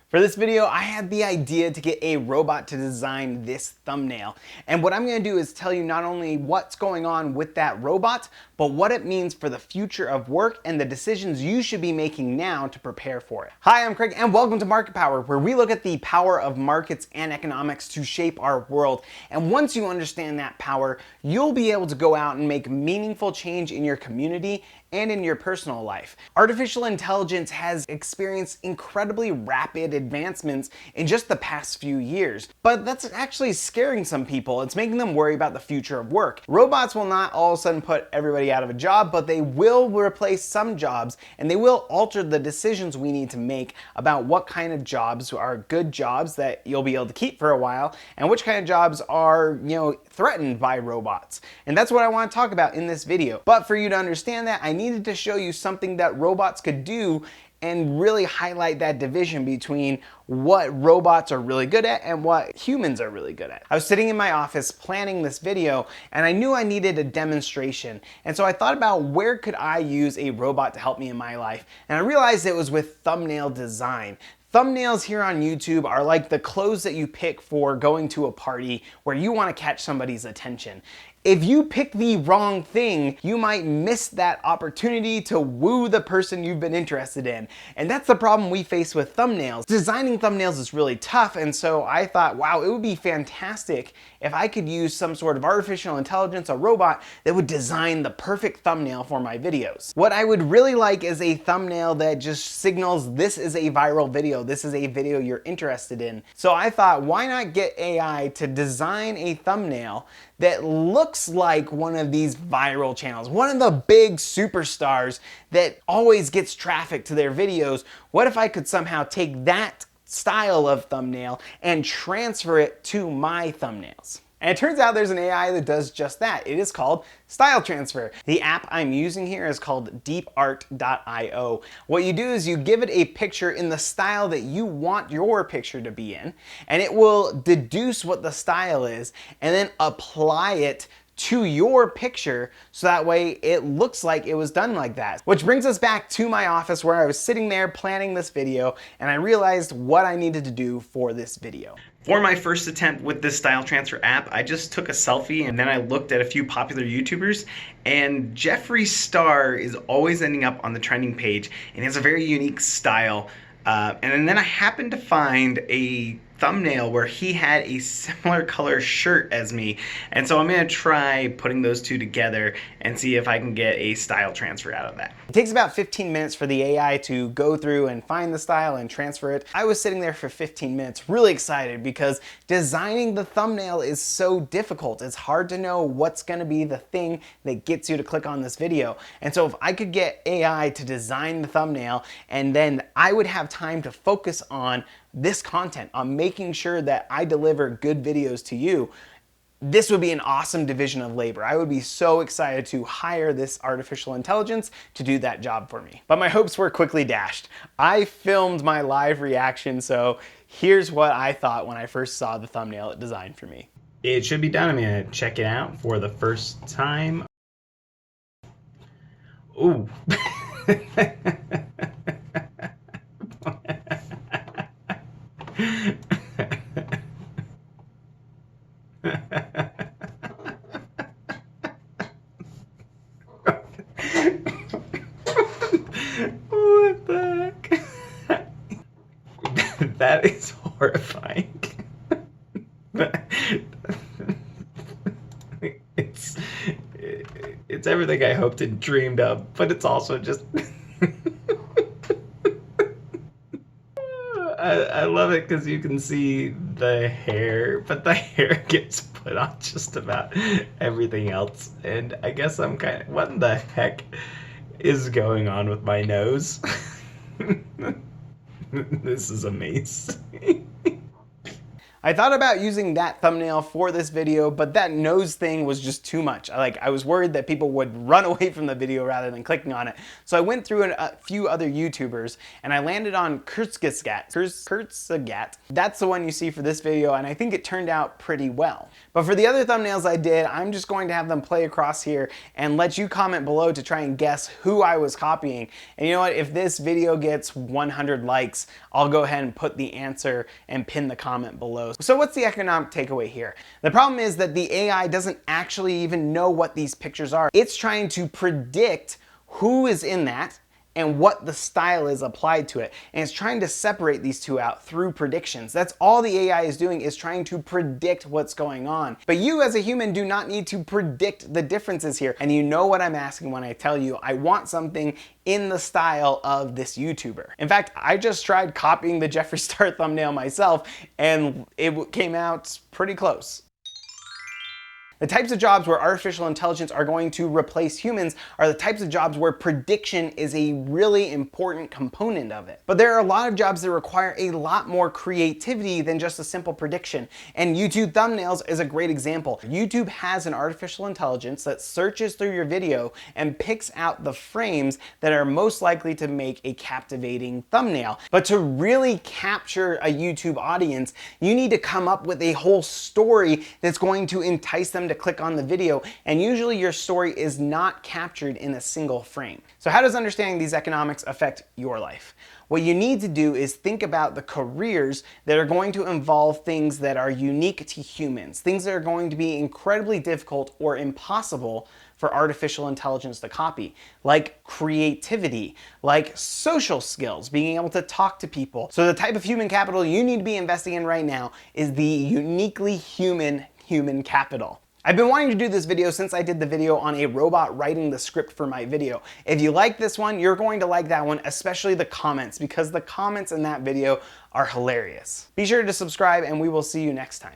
For this video, I had the idea to get a robot to design this thumbnail. And what I'm gonna do is tell you not only what's going on with that robot, but what it means for the future of work and the decisions you should be making now to prepare for it. Hi, I'm Craig and welcome to Market Power, where we look at the power of markets and economics to shape our world. And once you understand that power, you'll be able to go out and make meaningful change in your community and in your personal life. Artificial intelligence has experienced incredibly rapid advancements in just the past few years, but that's actually scaring some people. It's making them worry about the future of work. Robots will not all of a sudden put everybody out of a job, but they will replace some jobs, and they will alter the decisions we need to make about what kind of jobs are good jobs that you'll be able to keep for a while, and which kind of jobs are, threatened by robots. And that's what I want to talk about in this video. But for you to understand that, I needed to show you something that robots could do and really highlight that division between what robots are really good at and what humans are really good at. I was sitting in my office planning this video and I knew I needed a demonstration. And so I thought about where could I use a robot to help me in my life? And I realized it was with thumbnail design. Thumbnails here on YouTube are like the clothes that you pick for going to a party where you want to catch somebody's attention. If you pick the wrong thing, you might miss that opportunity to woo the person you've been interested in. And that's the problem we face with thumbnails. Designing thumbnails is really tough, and so I thought, wow, it would be fantastic if I could use some sort of artificial intelligence, a robot, that would design the perfect thumbnail for my videos. What I would really like is a thumbnail that just signals this is a viral video, this is a video you're interested in. So I thought, why not get AI to design a thumbnail that looks like one of these viral channels, one of the big superstars that always gets traffic to their videos. What if I could somehow take that style of thumbnail and transfer it to my thumbnails? And it turns out there's an AI that does just that. It is called Style Transfer. The app I'm using here is called deepart.io. What you do is you give it a picture in the style that you want your picture to be in, and it will deduce what the style is and then apply it to your picture so that way it looks like it was done like that. Which brings us back to my office where I was sitting there planning this video and I realized what I needed to do for this video. For my first attempt with this Style Transfer app, I just took a selfie and then I looked at a few popular YouTubers, and Jeffree Star is always ending up on the trending page and he has a very unique style. And then I happened to find a thumbnail where he had a similar color shirt as me, and so I'm gonna try putting those two together and see if I can get a style transfer out of that. It takes about 15 minutes for the AI to go through and find the style and transfer it. I was sitting there for 15 minutes really excited because designing the thumbnail is so difficult. It's hard to know what's gonna be the thing that gets you to click on this video. And so if I could get AI to design the thumbnail, and then I would have time to focus on this content, on making sure that I deliver good videos to you, this would be an awesome division of labor. I would be so excited to hire this artificial intelligence to do that job for me. But my hopes were quickly dashed. I filmed my live reaction, so here's what I thought when I first saw the thumbnail it designed for me. It should be done. I'm gonna check it out for the first time. Ooh. What the heck? That is horrifying. It's everything I hoped and dreamed of, but it's also just I love it because you can see the hair, but the hair gets put on just about everything else. And I guess I'm kind of, what the heck is going on with my nose? This is amazing. I thought about using that thumbnail for this video, but that nose thing was just too much. I was worried that people would run away from the video rather than clicking on it. So I went through a few other YouTubers and I landed on Kurtzagat. That's the one you see for this video, and I think it turned out pretty well. But for the other thumbnails I did, I'm just going to have them play across here and let you comment below to try and guess who I was copying. And you know what? If this video gets 100 likes, I'll go ahead and put the answer and pin the comment below. So what's the economic takeaway here? The problem is that the AI doesn't actually even know what these pictures are. It's trying to predict who is in that and what the style is applied to it. And it's trying to separate these two out through predictions. That's all the AI is doing, is trying to predict what's going on. But you as a human do not need to predict the differences here. And you know what I'm asking when I tell you I want something in the style of this YouTuber. In fact, I just tried copying the Jeffree Star thumbnail myself and it came out pretty close. The types of jobs where artificial intelligence are going to replace humans are the types of jobs where prediction is a really important component of it. But there are a lot of jobs that require a lot more creativity than just a simple prediction. And YouTube thumbnails is a great example. YouTube has an artificial intelligence that searches through your video and picks out the frames that are most likely to make a captivating thumbnail. But to really capture a YouTube audience, you need to come up with a whole story that's going to entice them to click on the video, and usually your story is not captured in a single frame. So how does understanding these economics affect your life? What you need to do is think about the careers that are going to involve things that are unique to humans, things that are going to be incredibly difficult or impossible for artificial intelligence to copy, like creativity, like social skills, being able to talk to people. So the type of human capital you need to be investing in right now is the uniquely human capital. I've been wanting to do this video since I did the video on a robot writing the script for my video. If you like this one, you're going to like that one, especially the comments, because the comments in that video are hilarious. Be sure to subscribe and we will see you next time.